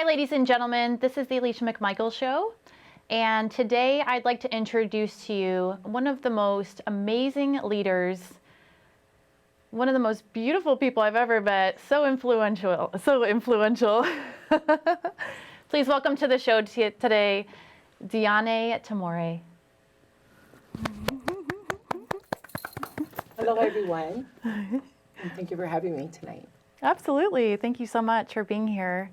Hi, ladies and gentlemen. This is the Alicia McMichael Show. And today I'd like to introduce to you one of the most amazing leaders, one of the most beautiful people I've ever met, so influential, so influential. Please welcome to the show today, Diane Tamore. Hello, everyone. And thank you for having me tonight. Absolutely. Thank you so much for being here.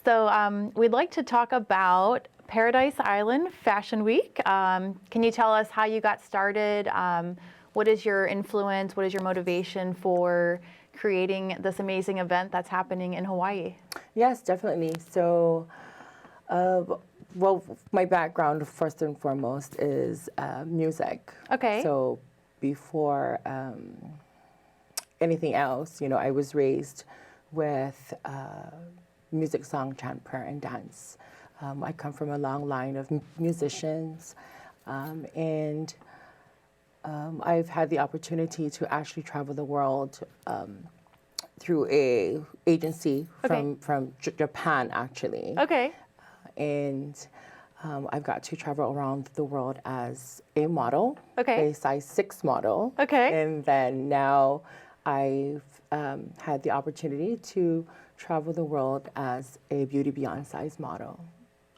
So we'd like to talk about Paradise Island Fashion Week. Can you tell us how you got started? What is your influence? What is your motivation for creating this amazing event that's happening in Hawaii? Yes, definitely. So, well, my background, first and foremost, is music. Okay. So before anything else, I was raised with music, song, chant, prayer, and dance. I come from a long line of musicians, and I've had the opportunity to actually travel the world through a agency from Japan, actually. Okay. And I've got to travel around the world as a model, Okay. a size 6 model. Okay. And then now I've had the opportunity to travel the world as a Beauty Beyond size model.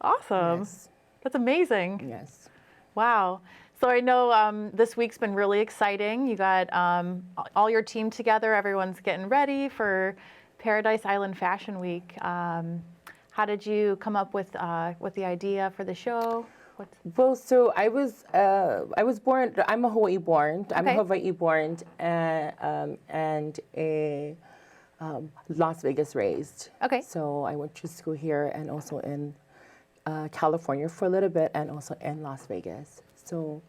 Awesome. Yes. That's amazing. Yes. Wow. So I know this week's been really exciting. You got all your team together. Everyone's getting ready for Paradise Island Fashion Week. How did you come up with the idea for the show? Well, so I was born. I'm a Hawaii born. I'm Okay. Hawaii born and a Las Vegas raised. Okay. So I went to school here and also in California for a little bit, and also in Las Vegas. So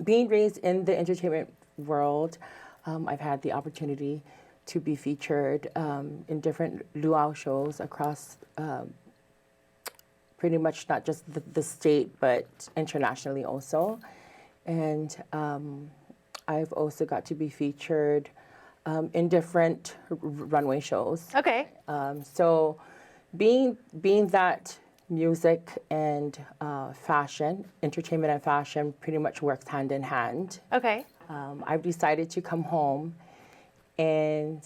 being raised in the entertainment world, I've had the opportunity to be featured in different luau shows across pretty much not just the state, but internationally also. And I've also got to be featured in different runway shows. Okay. So being that music and fashion, entertainment and fashion pretty much works hand in hand. Okay. I've decided to come home and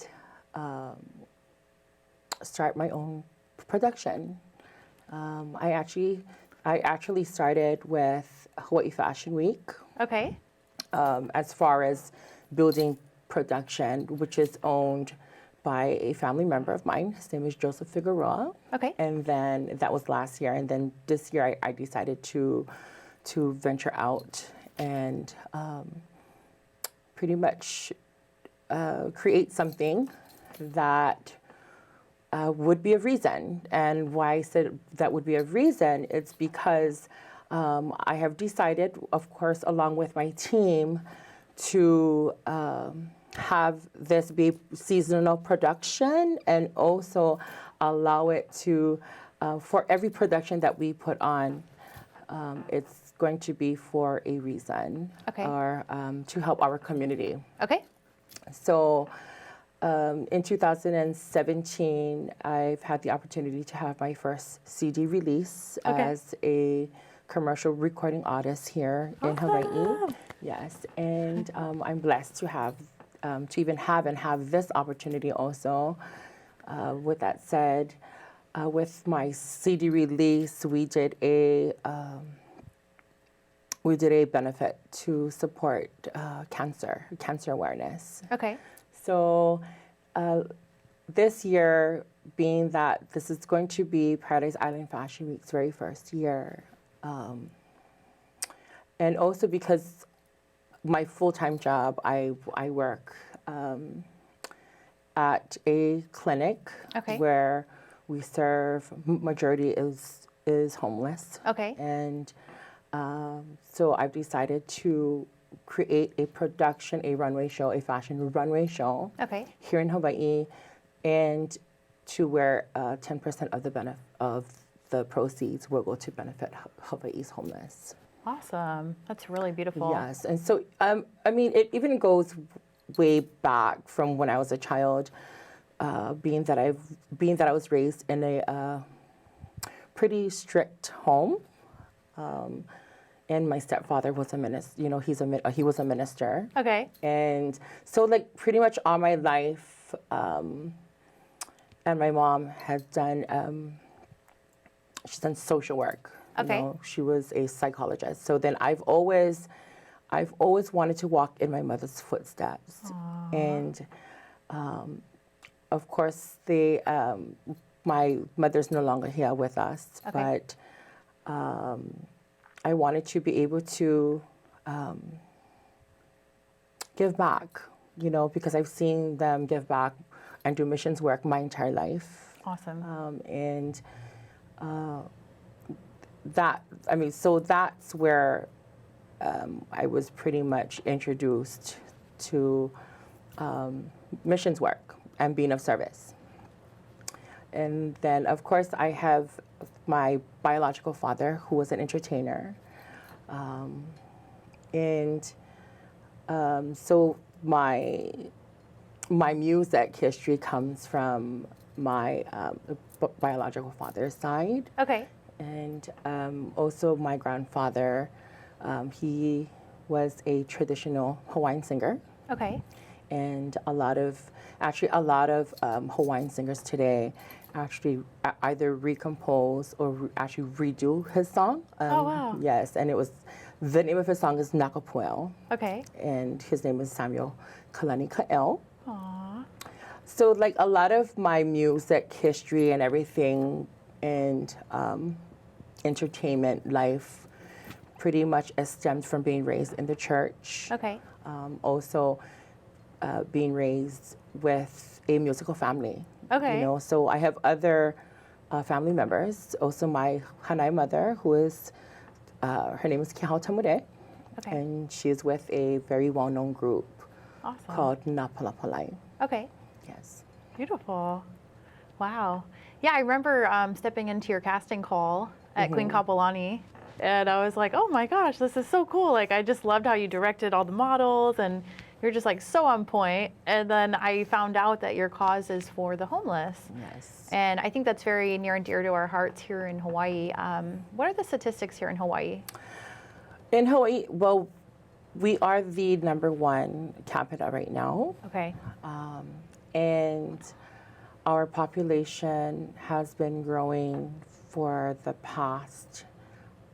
start my own production. I actually started with Hawaii Fashion Week. Okay. As far as building production, which is owned by a family member of mine. His name is Joseph Figueroa. Okay. And then that was last year. And then this year I decided to venture out and pretty much create something that would be a reason. And why I said that would be a reason, it's because I have decided, of course, along with my team, to have this be seasonal production and also allow it to, for every production that we put on, it's going to be for a reason. Okay. Or to help our community. Okay. So in 2017, I've had the opportunity to have my first CD release as a commercial recording artist here in Hawaii. Yes, and I'm blessed to have to even have this opportunity also. With that said, with my CD release, we did a benefit to support cancer awareness. Okay. So this year, being that this is going to be Paradise Island Fashion Week's very first year, and also because my full-time job, I work at a clinic where we serve, majority is homeless. Okay. And so I've decided to create a production, a runway show, a fashion runway show here in Hawaii, and to where 10% of the proceeds will go to benefit Hawaii's homeless. Awesome. That's really beautiful. Yes, and so I mean, it even goes way back from when I was a child, being that I was raised in a pretty strict home. And my stepfather was a minister. You know, he was a minister. Okay. And so, like, pretty much all my life, and my mom had done, she's done social work. Okay. You know, she was a psychologist. So then I've always wanted to walk in my mother's footsteps. Aww. And, of course, my mother's no longer here with us, Okay. but I wanted to be able to give back, you know, because I've seen them give back and do missions work my entire life. Awesome. So that's where I was pretty much introduced to missions work and being of service. And then, of course, I have my biological father, who was an entertainer. So my music history comes from my biological father's side. Okay. And also my grandfather, he was a traditional Hawaiian singer. Okay. And a lot of Hawaiian singers today actually either recompose or actually redo his song. Oh, wow. Yes, and the name of his song is Nakapuel, Okay. and his name is Samuel Kalani Ka'el. Aww. So, like, a lot of my music history and everything and entertainment life pretty much is stemmed from being raised in the church. Okay. Also, being raised with a musical family. Okay. You know, so I have other family members. Also, my Hanai mother, who is, her name is Kihao Tamure, Okay. and she's with a very well-known group Awesome. called Napalapalai. Okay. Yes. Beautiful. Wow. Yeah, I remember stepping into your casting call at Queen Kapolani, and I was like, oh my gosh, this is so cool. Like, I just loved how you directed all the models, and you're just like so on point. And then I found out that your cause is for the homeless. Yes. And I think that's very near and dear to our hearts here in Hawaii. What are the statistics here in Hawaii? In Hawaii, well, we are the #1 capita right now. Okay. And our population has been growing for the past,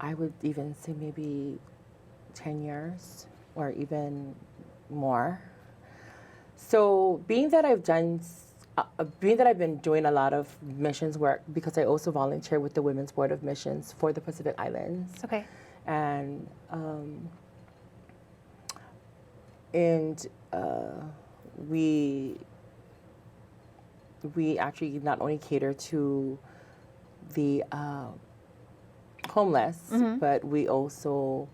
I would even say maybe 10 years or even more. So being that I've been doing a lot of missions work, because I also volunteer with the Women's Board of Missions for the Pacific Islands. Okay. And we actually not only cater to the homeless, but we also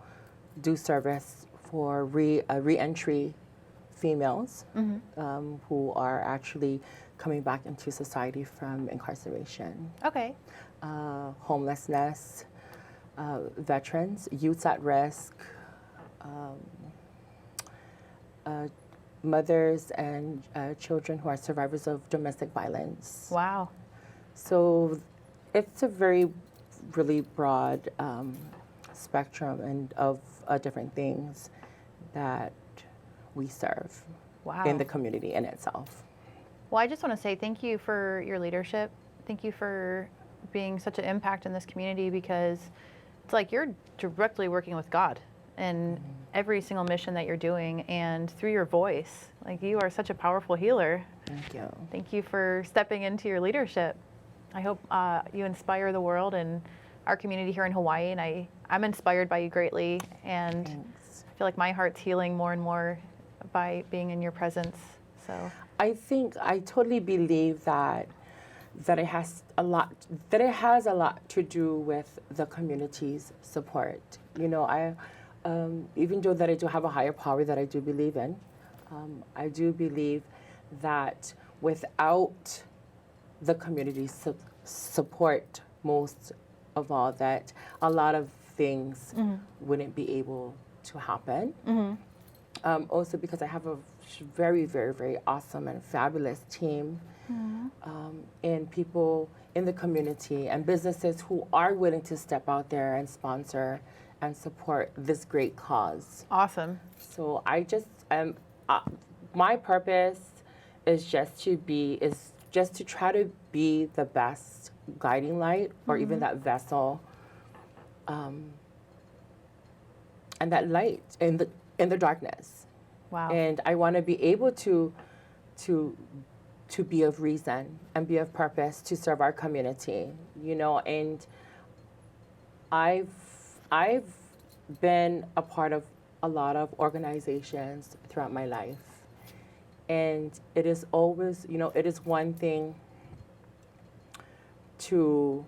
do service for re-entry females who are actually coming back into society from incarceration, Okay. homelessness, veterans, youths at risk, mothers and children who are survivors of domestic violence. Wow. So it's a really broad spectrum and of different things that we serve Wow. in the community in itself. Well, I just want to say thank you for your leadership. Thank you for being such an impact in this community, because it's like you're directly working with God in every single mission that you're doing, and through your voice. Like, you are such a powerful healer. Thank you. Thank you for stepping into your leadership. I hope you inspire the world and our community here in Hawaii, and I'm inspired by you greatly, and Thanks. I feel like my heart's healing more and more by being in your presence. So I totally believe that it has a lot to do with the community's support. You know, even though that I do have a higher power that I do believe in, I do believe that without the community's support, most of all, that a lot of things wouldn't be able to happen. Also because I have a very, very, very awesome and fabulous team and people in the community and businesses who are willing to step out there and sponsor and support this great cause. Awesome. So I just my purpose is just to try to be the best guiding light or even that vessel, and that light in the darkness. Wow. And I want to be able to be of reason and be of purpose to serve our community, and I've been a part of a lot of organizations throughout my life. And it is always, it is one thing to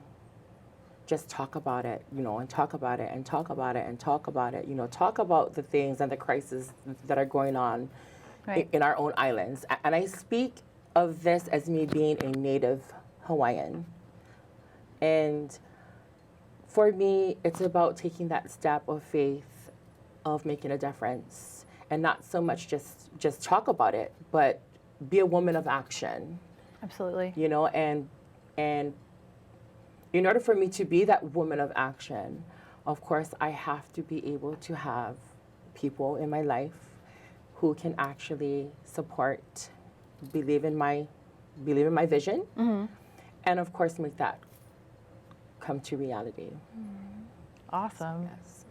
just talk about it, and talk about it and talk about it and talk about it, talk about the things and the crises that are going on Right. in our own islands. And I speak of this as me being a native Hawaiian. And for me, it's about taking that step of faith of making a difference and not so much just talk about it, but be a woman of action, Absolutely. and in order for me to be that woman of action, of course, I have to be able to have people in my life who can actually support, believe in my vision, and of course make that come to reality. Awesome. Yes.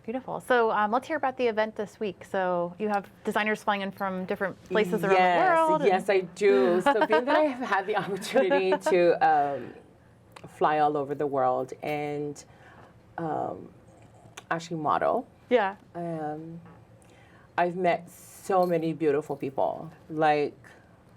Beautiful. So let's hear about the event this week. So you have designers flying in from different places around the world. Yes, I do. So being that I have had the opportunity to fly all over the world and actually model, Yeah. I've met so many beautiful people, like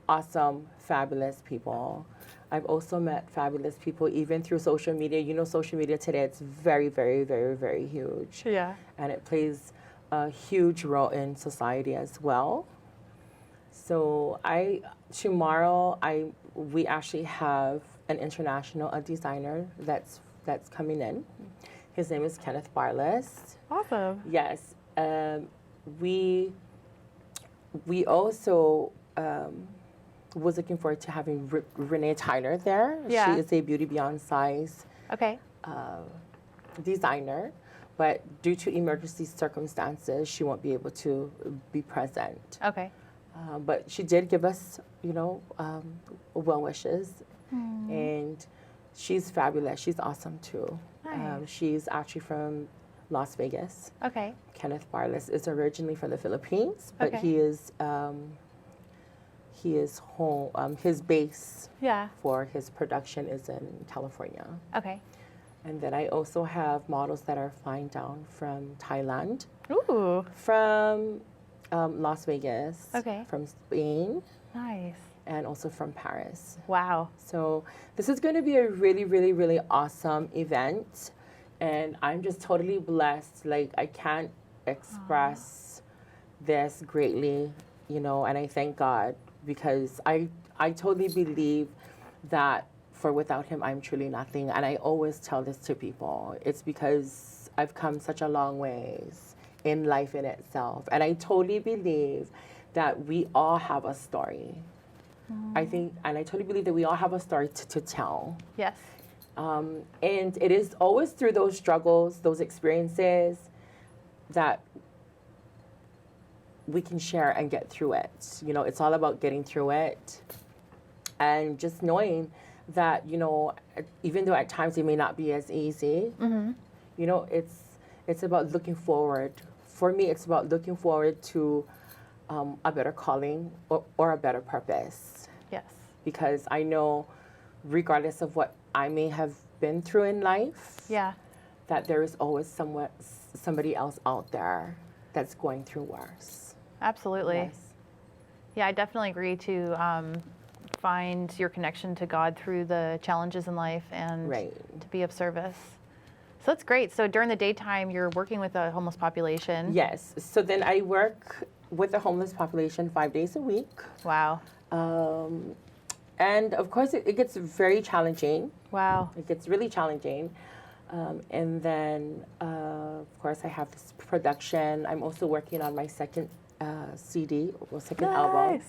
awesome, fabulous people. I've also met fabulous people even through social media. Social media today, it's very, very, very, very huge. Yeah. And it plays a huge role in society as well. So tomorrow we actually have an international designer that's coming in. His name is Kenneth Barles. Awesome. Yes. We also was looking forward to having Renee Tyler there. Yeah. She is a Beauty Beyond Size Okay. designer, but due to emergency circumstances, she won't be able to be present. Okay. But she did give us, well wishes, and she's fabulous. She's awesome too. Nice. She's actually from Las Vegas. Okay. Kenneth Barles is originally from the Philippines, but Okay. he is home. His base Yeah. for his production is in California. Okay. And then I also have models that are flying down from Thailand, Ooh. from Las Vegas, Okay. from Spain, Nice. and also from Paris. Wow. So this is going to be a really, really, really awesome event. And I'm just totally blessed. Like, I can't express this greatly, and I thank God because I totally believe that without him, I'm truly nothing. And I always tell this to people. It's because I've come such a long ways in life in itself. And I totally believe that we all have a story. I totally believe that we all have a story to tell. Yes. And it is always through those struggles, those experiences, that we can share and get through it. It's all about getting through it and just knowing that, even though at times it may not be as easy, it's about looking forward. For me, it's about looking forward to a better calling or a better purpose. Yes. Because I know, regardless of what I may have been through in life, Yeah. that there is always somebody else out there that's going through worse. Absolutely. Yes. Yeah, I definitely agree to find your connection to God through the challenges in life and Right. to be of service. So that's great. So during the daytime, you're working with a homeless population. Yes. So then I work with the homeless population 5 days a week. Wow. And of course, it gets very challenging. Wow. It gets really challenging. And then, of course, I have this production. I'm also working on my second CD. It was like an album.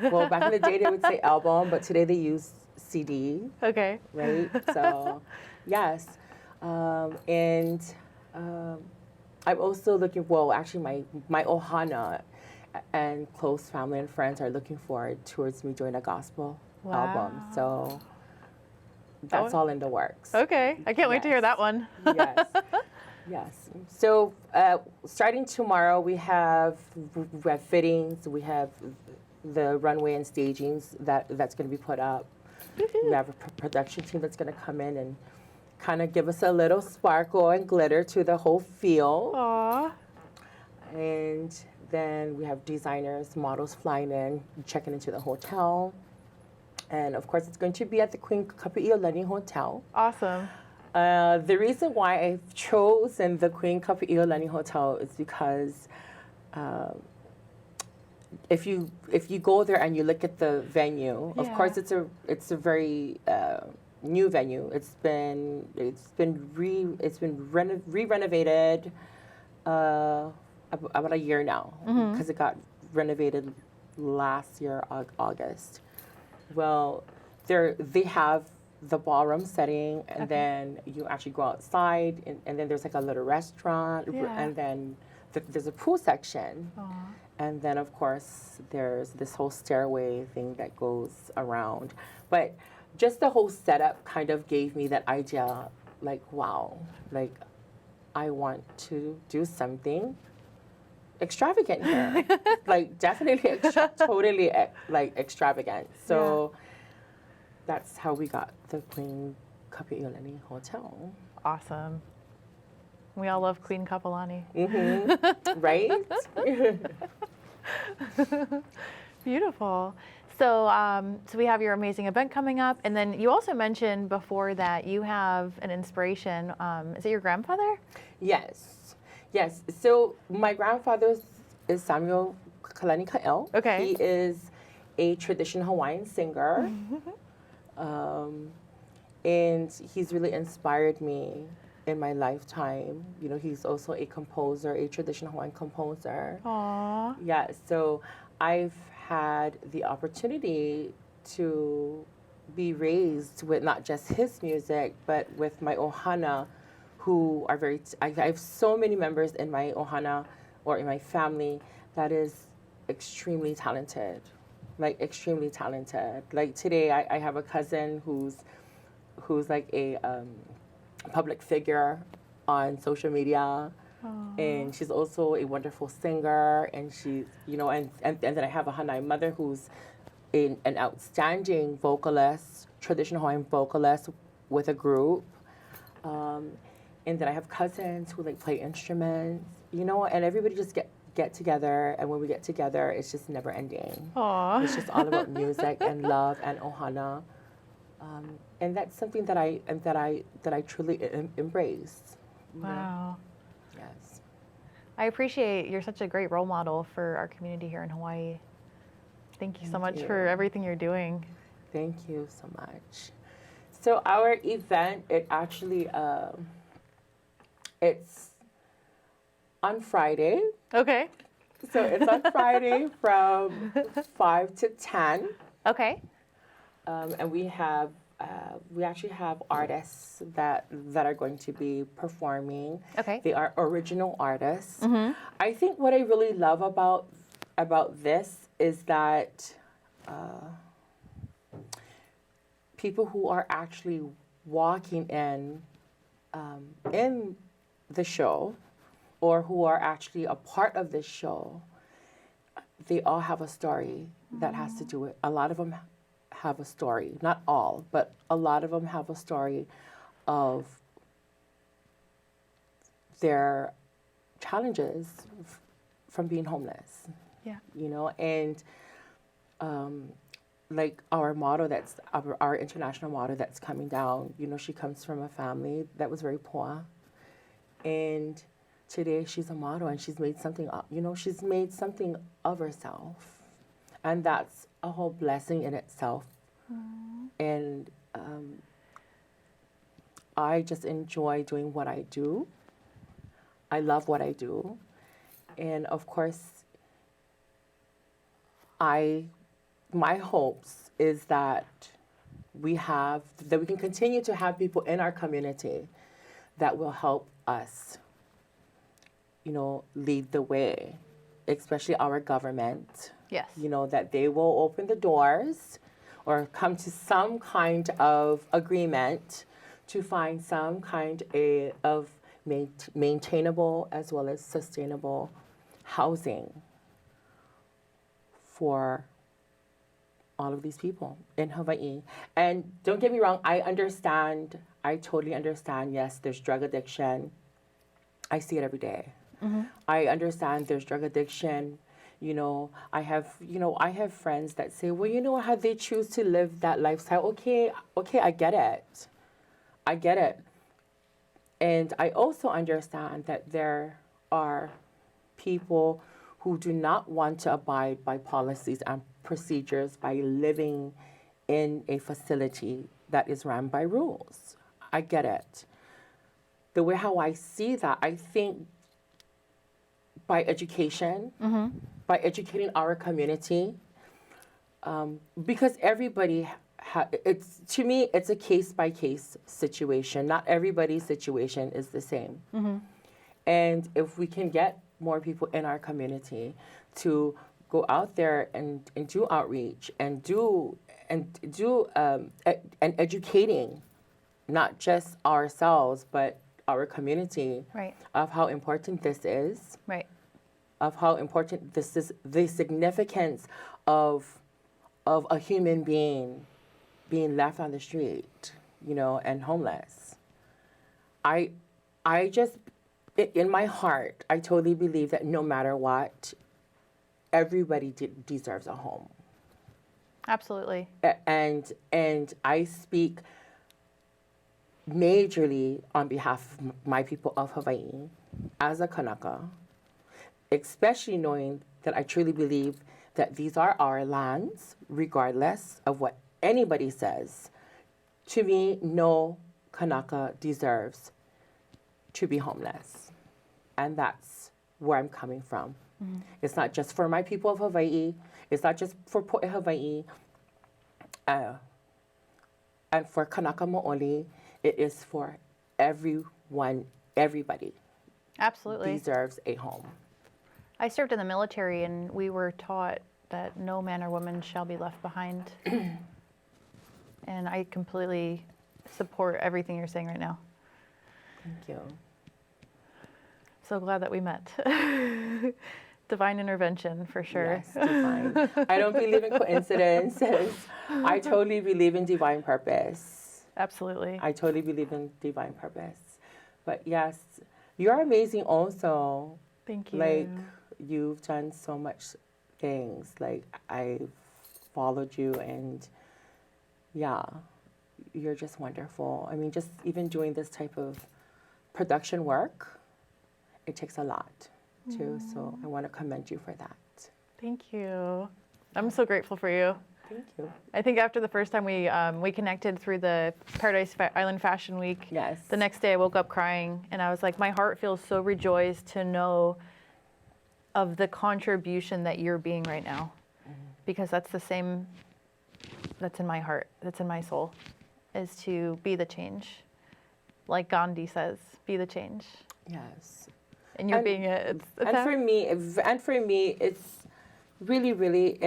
Well, back in the day they would say album, but today they use CD, Okay. right? So, yes. And I'm also looking, well, actually, my Ohana and close family and friends are looking forward towards me doing a gospel album. Wow. So that's all in the works. Okay. I can't wait to hear Yes. that one. Yes. Yes. So starting tomorrow, we have fittings, we have the runway and stagings that's going to be put up. We have a production team that's going to come in and kind of give us a little sparkle and glitter to the whole feel. Aw. And then we have designers, models flying in, checking into the hotel. And of course, it's going to be at the Queen Kapi'olani Hotel. Awesome. The reason why I've chosen the Queen Kapi'olani Hotel is because if you go there and you look at the venue, of Yeah. course it's a very new venue. It's been re-renovated about a year now because it got renovated last year August. Well, they have the ballroom setting, and then you actually go outside, and then there's like a little restaurant, Yeah. and then there's a pool section. Aw. And then, of course, there's this whole stairway thing that goes around. But just the whole setup kind of gave me that idea, like, wow, like, I want to do something extravagant here. Like, definitely totally, like, extravagant. So that's how we got the Queen Kapi'olani Hotel. Awesome. We all love Queen Kapolani. Right? Beautiful. So, so we have your amazing event coming up, and then you also mentioned before that you have an inspiration. Is it your grandfather? Yes. Yes. So my grandfather is Samuel Kalani Ka'el. Okay. He is a traditional Hawaiian singer. And he's really inspired me in my lifetime. You know, he's also a composer, a traditional Hawaiian composer. Aww. Yeah, so I've had the opportunity to be raised with not just his music, but with my ohana, who are I have so many members in my ohana or in my family that is extremely talented, like extremely talented. Like today, I have a cousin who's like a public figure on social media. And she's also a wonderful singer, and she's, you know, and then I have a Hanai mother who's an outstanding vocalist, traditional Hawaiian vocalist with a group. And then I have cousins who like play instruments, you know, and everybody just get together, and when we get together, it's just never ending. Aww. It's just all about music and love and ohana. And that's something that I truly embrace. you know? Wow. Yes. I appreciate you're such a great role model for our community here in Hawaii. Thank you so Thank much for you. everything you're doing. Thank you so much. So our event, it actually, it's on Friday. Okay. So it's on Friday from 5 to 10. Okay. And we actually have artists that are going to be performing. Okay. They are original artists. I think what I really love about this is that people who are actually walking in the show, or who are actually a part of this show, they all have a story that has to do with. A lot of them have a story, not all, but a lot of them have a story of their challenges from being homeless. Yeah. You know, and like our motto, that's our international motto that's coming down, you know, she comes from a family that was very poor, and today she's a model, and she's made something up, you know, she's made something of herself, and that's a whole blessing in itself. And I just enjoy doing what I do. I love what I do. And of course, my hopes is that we can continue to have people in our community that will help us, lead the way, especially our government. Yes. That they will open the doors or come to some kind of agreement to find some kind of maintainable as well as sustainable housing for all of these people in Hawaii. And don't get me wrong, I totally understand, yes, there's drug addiction. I see it every day. I understand there's drug addiction. I have friends that say, well, how they choose to live that lifestyle. Okay, I get it. And I also understand that there are people who do not want to abide by policies and procedures by living in a facility that is run by rules. I get it. The way how I see that, I think by education, by educating our community, because everybody, to me, it's a case-by-case situation. Not everybody's situation is the same. And if we can get more people in our community to go out there and do outreach and educating not just ourselves but our community Right. of how important this is, Right. of how important this is, the significance of a human being being left on the street, and homeless. I just, in my heart, I totally believe that no matter what, everybody deserves a home. Absolutely. And I speak majorly on behalf of my people of Hawaii as a Kanaka, especially knowing that I truly believe that these are our lands, regardless of what anybody says. To me, no Kanaka deserves to be homeless. And that's where I'm coming from. It's not just for my people of Hawaii. It's not just for Po'e Hawaii. And for Kanaka Mo'oli, it is for everyone, everybody Absolutely. deserves a home. I served in the military, and we were taught that no man or woman shall be left behind. And I completely support everything you're saying right now. Thank you. So glad that we met. Divine intervention, for sure. Yes, divine. I don't believe in coincidences. I totally believe in divine purpose. Absolutely. I totally believe in divine purpose. But yes, you're amazing also. Thank you. Like, you've done so much things. Like, I've followed you, and yeah, you're just wonderful. I mean, just even doing this type of production work, it takes a lot too. So I want to commend you for that. Thank you. I'm so grateful for you. Thank you. I think after the first time we connected through the Paradise Island Fashion Week, Yes. the next day I woke up crying, and I was like, my heart feels so rejoiced to know of the contribution that you're being right now, because that's the same, that's in my heart, that's in my soul, is to be the change. Like Gandhi says, be the change. Yes. And you're And- being it. And for me, it's really,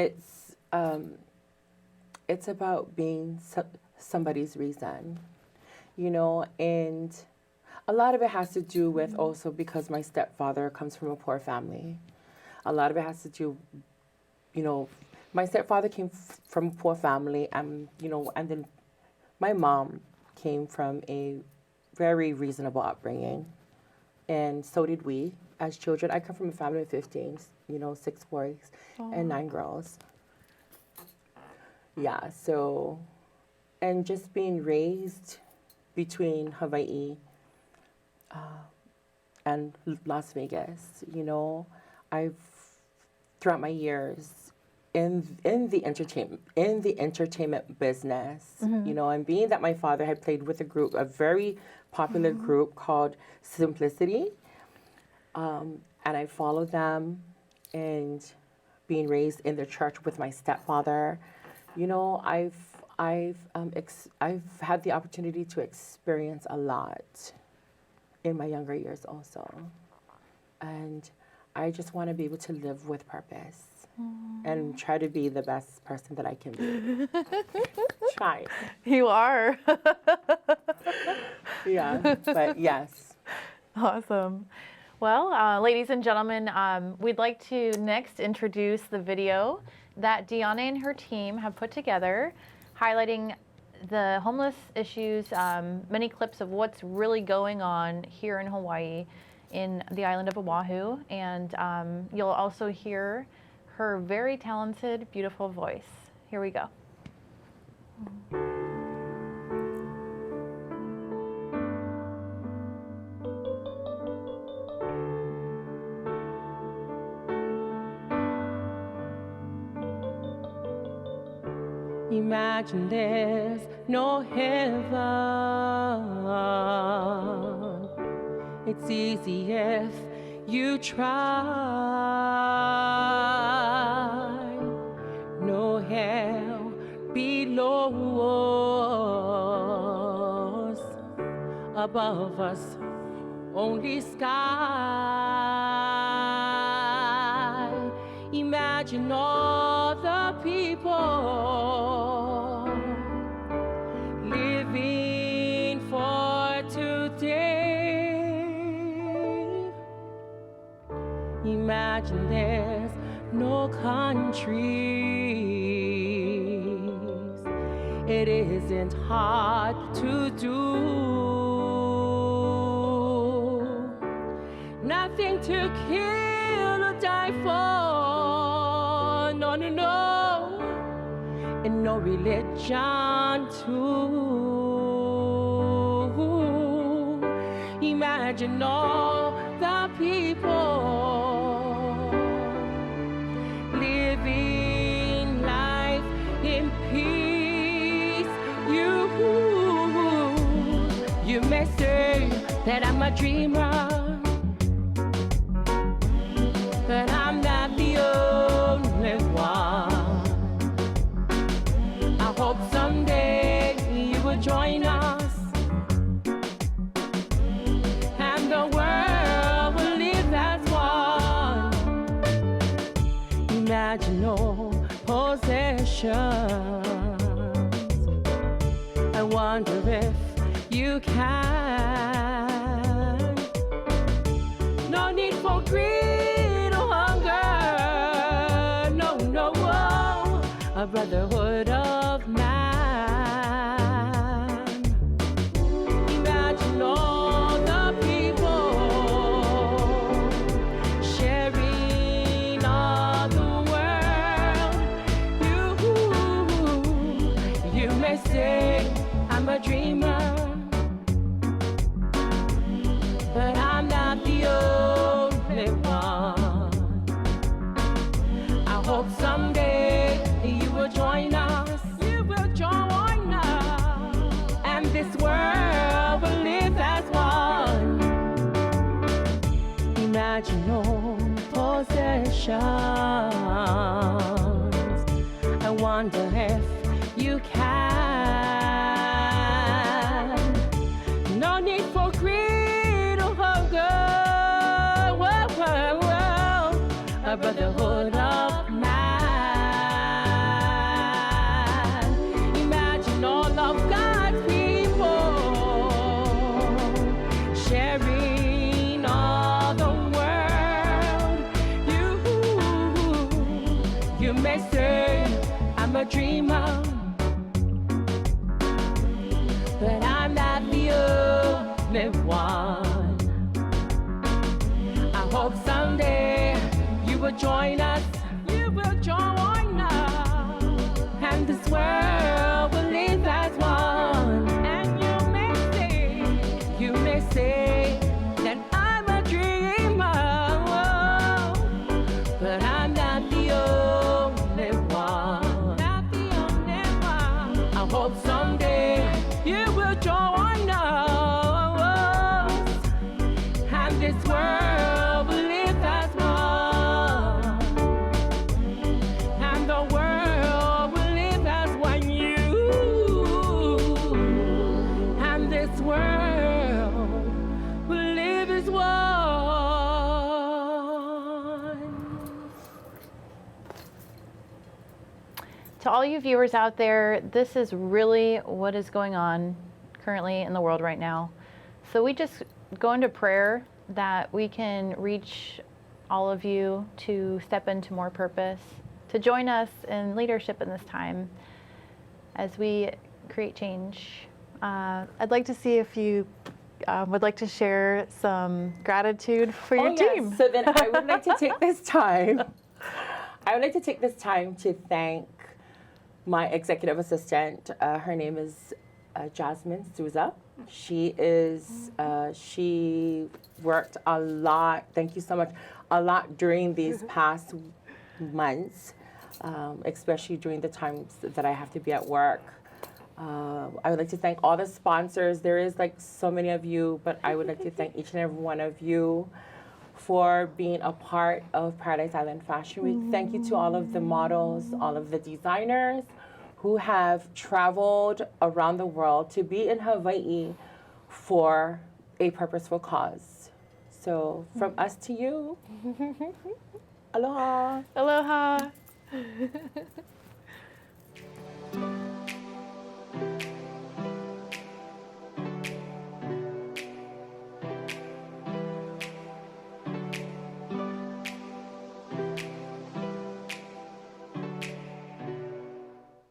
it's about being somebody's reason, and a lot of it has to do with also because my stepfather comes from a poor family. A lot of it has to do, my stepfather came from a poor family, and then my mom came from a very reasonable upbringing, and so did we as children. I come from a family of 15, 6 boys and 9 girls. Yeah, so, and just being raised between Hawaii and Las Vegas, I've throughout my years in the entertainment business, and being that my father had played with a very popular group called Simplicity, and I followed them, and being raised in the church with my stepfather, you know, I've had the opportunity to experience a lot in my younger years also. And I just want to be able to live with purpose and try to be the best person that I can be. Try. You are. Yeah, but yes. Awesome. Well, ladies and gentlemen, we'd like to next introduce the video that Deanna and her team have put together, highlighting the homeless issues, many clips of what's really going on here in Hawaii, in the island of Oahu, and you'll also hear her very talented, beautiful voice. Here we go. Imagine there's no heaven. It's easy if you try. No hell below us, above us, only sky. Imagine all the people living for today. Imagine there's no countries. It isn't hard to do. Nothing to kill or die for. No, no, no. And no religion too. Imagine all the people living life in peace. You may say that I'm a dreamer, but I'm not the only one. I hope someday you will join us, and the world will live as one. Imagine no possessions. I wonder if you can. No need for greed or hunger. No, no, no. A brotherhood of man. Imagine all the people sharing all the world. You may say I'm a dreamer, but I'm not the only one. I hope someday you will join us. You will join us, and this world will live as one. Imagine no possessions. I wonder if you can. No need for greed or hunger. Whoa, whoa, whoa. A brotherhood of man. Imagine all of God's people sharing all the world. You may say I'm a dreamer, but I'm not the only one. I hope someday you will join us. You will join us, and this world will live as one. And you may say that I'm a dreamer, but I'm not the only one. Not the only one. I hope someday you will join us, and this world will live as one. all you viewers out there, this is really what is going on currently in the world right now. So we just go into prayer that we can reach all of you to step into more purpose, to join us in leadership in this time as we create change. I'd like to see if you would like to share some gratitude for your yes. team. So then I would like to take this time. I would like to take this time to thank my executive assistant. Her name is Jasmine Souza. She worked a lot. Thank you so much. A lot during these past months, especially during the times that I have to be at work. I would like to thank all the sponsors. There is like so many of you, but I would like to thank each and every one of you for being a part of Paradise Island Fashion Week. Thank you to all of the models, all of the designers who have traveled around the world to be in Hawaii for a purposeful cause. So from us to you, aloha. Aloha.